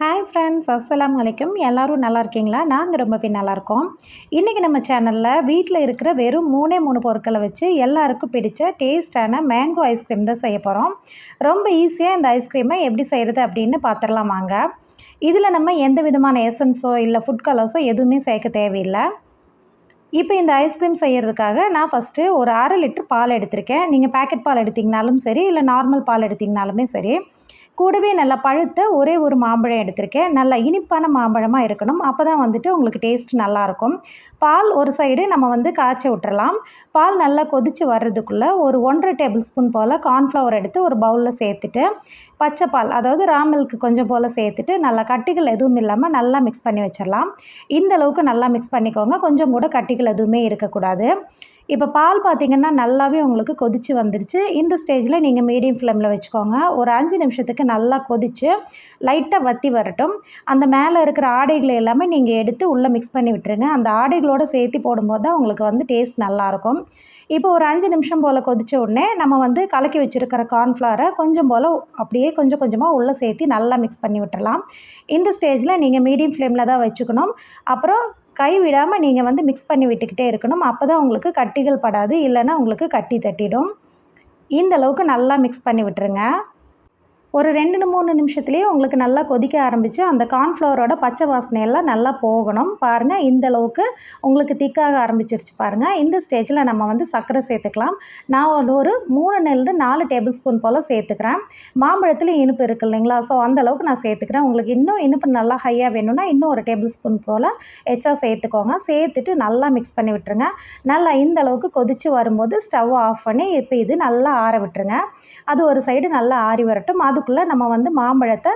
Hi friends, அஸ்ஸலாமு அலைக்கும். எல்லோரும் நல்லா இருக்கீங்களா? நாங்கள் ரொம்பவே நல்லாயிருக்கோம். இன்றைக்கி நம்ம சேனலில் வீட்டில் இருக்கிற வெறும் 3 பொருட்களை வச்சு எல்லாருக்கும் பிடிச்ச டேஸ்டான மேங்கோ ஐஸ்கிரீம் தான் செய்ய போகிறோம். ரொம்ப ஈஸியாக இந்த ஐஸ்கிரீமை எப்படி செய்கிறது அப்படின்னு பார்த்துடலாம் வாங்க. இதில் நம்ம எந்த விதமான எசன்ஸோ இல்லை ஃபுட் கலர்ஸோ எதுவுமே சேர்க்க தேவையில்லை. இப்போ இந்த ஐஸ்கிரீம் செய்கிறதுக்காக நான் ஃபஸ்ட்டு ஒரு 1/2 லிட்டர் பால் எடுத்திருக்கேன். நீங்கள் பேக்கெட் பால் எடுத்திங்கனாலும் சரி, இல்லை நார்மல் பால் எடுத்திங்கனாலுமே சரி. கூடவே நல்லா பழுத்த ஒரே ஒரு மாம்பழம் எடுத்திருக்கேன். நல்லா இனிப்பான மாம்பழமாக இருக்கணும். அப்போ தான் வந்துட்டு உங்களுக்கு டேஸ்ட் நல்லாயிருக்கும். பால் ஒரு சைடு நம்ம காய்ச்ச விட்டுறலாம். பால் நல்லா கொதித்து வர்றதுக்குள்ளே ஒரு 1½ டேபிள் ஸ்பூன் போல் கார்ன்ஃப்ளவர் எடுத்து ஒரு பவுலில் சேர்த்துட்டு, பச்சை பால் அதாவது ரா மில்க் கொஞ்சம் போல் சேர்த்துட்டு நல்லா கட்டிகள் எதுவும் இல்லாமல் நல்லா மிக்ஸ் பண்ணி வச்சிடலாம். இந்த அளவுக்கு நல்லா மிக்ஸ் பண்ணிக்கோங்க. கொஞ்சம் கூட கட்டிகள் எதுவுமே இருக்கக்கூடாது. இப்போ பால் பார்த்திங்கன்னா நல்லாவே உங்களுக்கு கொதித்து வந்துருச்சு. இந்த ஸ்டேஜில் நீங்கள் மீடியம் ஃப்ளேமில் வச்சுக்கோங்க. ஒரு 5 நிமிஷத்துக்கு நல்லா கொதித்து லைட்டாக வற்றி வரட்டும். அந்த மேலே இருக்கிற ஆடைகளை எல்லாமே நீங்கள் எடுத்து உள்ளே மிக்ஸ் பண்ணி விட்டுருங்க. அந்த ஆடைகளோடு சேர்த்து போடும்போது தான் உங்களுக்கு டேஸ்ட் நல்லாயிருக்கும். இப்போ ஒரு 5 நிமிஷம் போல் கொதித்த உடனே நம்ம கலக்கி வச்சுருக்கிற கார்ன்ஃப்ளவரை கொஞ்சம் போல் அப்படியே கொஞ்சம் கொஞ்சமாக உள்ளே சேர்த்து நல்லா மிக்ஸ் பண்ணி விட்டுறலாம். இந்த ஸ்டேஜில் நீங்கள் மீடியம் ஃப்ளேமில் தான் வச்சுக்கணும். அப்புறம் கை விடாமல் நீங்கள் மிக்ஸ் பண்ணி விட்டுக்கிட்டே இருக்கணும். அப்போ தான் உங்களுக்கு கட்டிகள் படாது, இல்லைன்னா உங்களுக்கு கட்டி தட்டிடும். இந்த அளவுக்கு நல்லா மிக்ஸ் பண்ணி விட்டுருங்க. ஒரு 2-3 நிமிஷத்துலேயே உங்களுக்கு நல்லா கொதிக்க ஆரம்பித்து அந்த கார்ன்ஃப்ளவரோட பச்சை வாசனையெல்லாம் நல்லா போகணும். பாருங்கள், இந்த அளவுக்கு உங்களுக்கு திக்காக ஆரம்பிச்சிருச்சு பாருங்கள். இந்த ஸ்டேஜில் நம்ம சர்க்கரை சேர்த்துக்கலாம். நான் ஒரு 3-4 டேபிள் ஸ்பூன் போல் சேர்த்துக்கிறேன். மாம்பழத்துலேயும் இனிப்பு இருக்குது இல்லைங்களா? ஸோ அந்தளவுக்கு நான் சேர்த்துக்கிறேன். உங்களுக்கு இன்னும் இனிப்பு நல்லா ஹையாக வேணும்னா இன்னும் ஒரு டேபிள் ஸ்பூன் போல் எச்சா சேர்த்துக்கோங்க. சேர்த்துட்டு நல்லா மிக்ஸ் பண்ணி விட்டுருங்க. நல்லா இந்த அளவுக்கு கொதித்து வரும்போது ஸ்டவ் ஆஃப் பண்ணி இப்போ இது நல்லா ஆற விட்டுருங்க. அது ஒரு சைடு நல்லா ஆறி வரட்டும். அதுக்குள்ளே நம்ம மாம்பழத்தை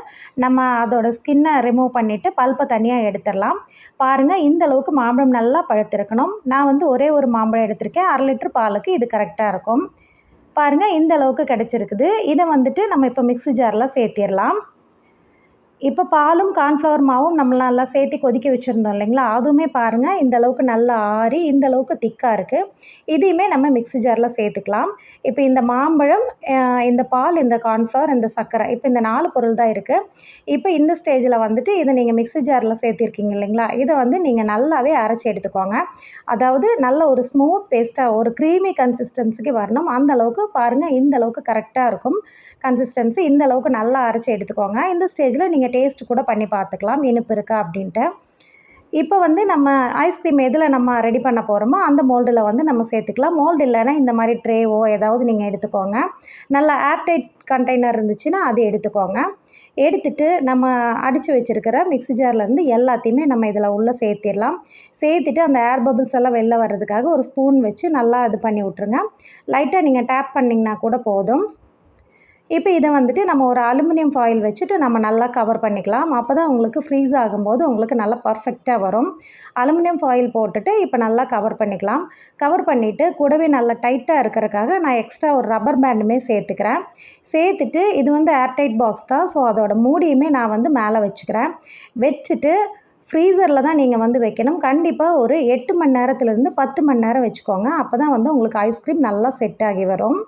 அதோட ஸ்கின்னை ரிமூவ் பண்ணிவிட்டு பல்ப்பை தனியாக எடுத்துடலாம். பாருங்கள், இந்த அளவுக்கு மாம்பழம் நல்லா பழுத்திருக்கணும். நான் ஒரே ஒரு மாம்பழம் எடுத்திருக்கேன். 1/2 லிட்டர் பாலுக்கு இது கரெக்டாக இருக்கும். பாருங்கள், இந்த அளவுக்கு கிடச்சிருக்குது. இதை நம்ம இப்போ மிக்ஸி ஜாரில் சேர்த்திடலாம். இப்போ பாலும் கார்ன்ஃப்ளவர் மாவும் நம்ம நல்லா சேர்த்து கொதிக்க வச்சுருந்தோம் இல்லைங்களா? அதுவுமே பாருங்கள் இந்த அளவுக்கு நல்லா ஆறி இந்த அளவுக்கு திக்காக இருக்குது. இதையுமே நம்ம மிக்ஸி ஜாரில் சேர்த்துக்கலாம். இப்போ இந்த மாம்பழம், இந்த பால், இந்த கார்ன்ஃப்ளவர், இந்த சர்க்கரை, இப்போ இந்த 4 பொருள் தான் இருக்குது. இப்போ இந்த ஸ்டேஜில் இதை நீங்கள் மிக்ஸி ஜாரில் சேர்த்திருக்கீங்க இல்லைங்களா? இதை நீங்கள் நல்லாவே அரைச்சி எடுத்துக்கோங்க. அதாவது நல்ல ஒரு ஸ்மூத் பேஸ்ட்டாக ஒரு க்ரீமி கன்சிஸ்டன்சிக்கு வரணும். அந்த அளவுக்கு பாருங்கள், இந்த அளவுக்கு கரெக்டாக இருக்கும் கன்சிஸ்டன்சி. இந்த அளவுக்கு நல்லா அரைச்சி எடுத்துக்கோங்க. இந்த ஸ்டேஜில் நீங்கள் டேஸ்ட் கூட பண்ணி பார்த்துக்கலாம் இனிப்பு இருக்கா அப்படின்ட்டு. இப்போ நம்ம ஐஸ்கிரீம் எதில் நம்ம ரெடி பண்ண போகிறோமோ அந்த மோல்டில் நம்ம சேர்த்துக்கலாம். மோல்டு இல்லைன்னா இந்த மாதிரி ட்ரேவோ ஏதாவது நீங்கள் எடுத்துக்கோங்க. நல்லா ஏர்டைட் கண்டெய்னர் இருந்துச்சுன்னா அது எடுத்துக்கோங்க. எடுத்துட்டு நம்ம அடித்து வச்சுருக்கிற மிக்ஸி ஜார்லேருந்து எல்லாத்தையுமே நம்ம இதில் உள்ளே சேர்த்திடலாம். சேர்த்துட்டு அந்த ஏர் பபிள்ஸ் எல்லாம் வெளில வர்றதுக்காக ஒரு ஸ்பூன் வச்சு நல்லா இது பண்ணி விட்ருங்க. லைட்டாக நீங்கள் டேப் பண்ணிங்கன்னா கூட போதும். இப்போ இதை நம்ம ஒரு அலுமினியம் ஃபாயில் வச்சுட்டு நம்ம நல்லா கவர் பண்ணிக்கலாம். அப்போ தான் உங்களுக்கு ஃப்ரீஸ் ஆகும்போது உங்களுக்கு நல்லா பர்ஃபெக்டாக வரும். அலுமினியம் ஃபாயில் போட்டுட்டு இப்போ நல்லா கவர் பண்ணிக்கலாம். கவர் பண்ணிவிட்டு கூடவே நல்லா டைட்டாக இருக்கிறதுக்காக நான் எக்ஸ்ட்ரா ஒரு ரப்பர் பேண்டுமே சேர்த்துக்கிறேன். சேர்த்துட்டு இது ஏர்டைட் பாக்ஸ் தான். ஸோ அதோட மூடியுமே நான் மேலே வச்சுக்கிறேன். வச்சுட்டு ஃப்ரீசரில் தான் நீங்கள் வைக்கணும். கண்டிப்பாக ஒரு 8 மணி நேரத்துலேருந்து 10 மணி நேரம் வச்சுக்கோங்க. அப்போ தான் உங்களுக்கு ஐஸ்கிரீம் நல்லா செட் ஆகி வரும்.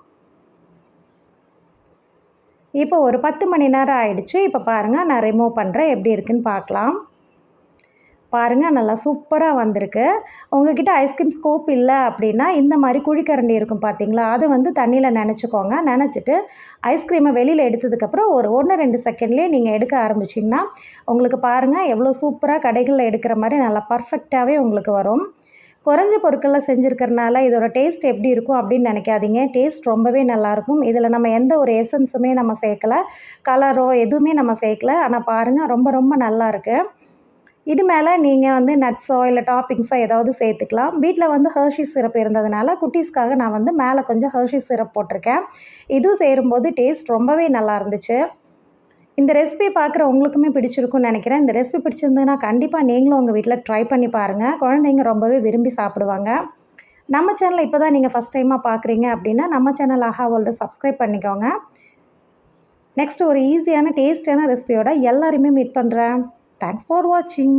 இப்போ ஒரு 10 மணி நேரம் ஆயிடுச்சு. இப்போ பாருங்கள், நான் ரிமூவ் பண்ணுறேன். எப்படி இருக்குன்னு பார்க்கலாம். பாருங்கள், நல்லா சூப்பராக வந்திருக்கு. உங்கள்கிட்ட ஐஸ்கிரீம் ஸ்கோப் இல்லை அப்படின்னா இந்த மாதிரி குழிக்கரண்டி இருக்கும் பார்த்தீங்களா? அது தண்ணியில் நனைச்சிக்கோங்க. நனைச்சிட்டு ஐஸ்கிரீமை வெளியில் எடுத்ததுக்கப்புறம் ஒரு 1-2 செகண்ட்லேயே நீங்கள் எடுக்க ஆரம்பிச்சிங்கன்னா உங்களுக்கு பாருங்கள் எவ்வளோ சூப்பராக கடைகளில் எடுக்கிற மாதிரி நல்லா பர்ஃபெக்டாகவே உங்களுக்கு வரும். குறைஞ்ச பொருட்களில் செஞ்சுருக்கிறனால இதோட டேஸ்ட் எப்படி இருக்கும் அப்படின்னு நினைக்காதீங்க. டேஸ்ட் ரொம்பவே நல்லாயிருக்கும். இதில் நம்ம எந்த ஒரு எசன்ஸுமே நம்ம சேர்க்கலை, கலரோ எதுவுமே நம்ம சேர்க்கல. ஆனால் பாருங்கள், ரொம்ப ரொம்ப நல்லாயிருக்கு. இது மேலே நீங்கள் நட்ஸோ இல்லை டாப்பிங்ஸோ ஏதாவது சேர்த்துக்கலாம். வீட்டில் ஹெர்ஷீஸ் சிரப் இருந்ததுனால குட்டீஸ்க்காக நான் மேலே கொஞ்சம் ஹெர்ஷீஸ் சிரப் போட்டிருக்கேன். இதுவும் சேரும்போது டேஸ்ட் ரொம்பவே நல்லா இருந்துச்சு. இந்த ரெசிபி பார்க்குற உங்களுக்குமே பிடிச்சிருக்கும்னு நினைக்கிறேன். இந்த ரெசிபி பிடிச்சிருந்ததுன்னா கண்டிப்பாக நீங்களும் உங்கள் வீட்டில் ட்ரை பண்ணி பாருங்கள். குழந்தைங்க ரொம்பவே விரும்பி சாப்பிடுவாங்க. நம்ம சேனலை இப்போ தான் நீங்கள் ஃபஸ்ட் டைமாக பார்க்குறீங்க அப்படின்னா நம்ம சேனல் ஆஹா வேர்ல்டு சப்ஸ்கிரைப் பண்ணிக்கோங்க. நெக்ஸ்ட் ஒரு ஈஸியான டேஸ்டியான ரெசிபியோட எல்லாரையுமே மீட் பண்ணுறேன். தேங்க்ஸ் ஃபார் வாட்சிங்.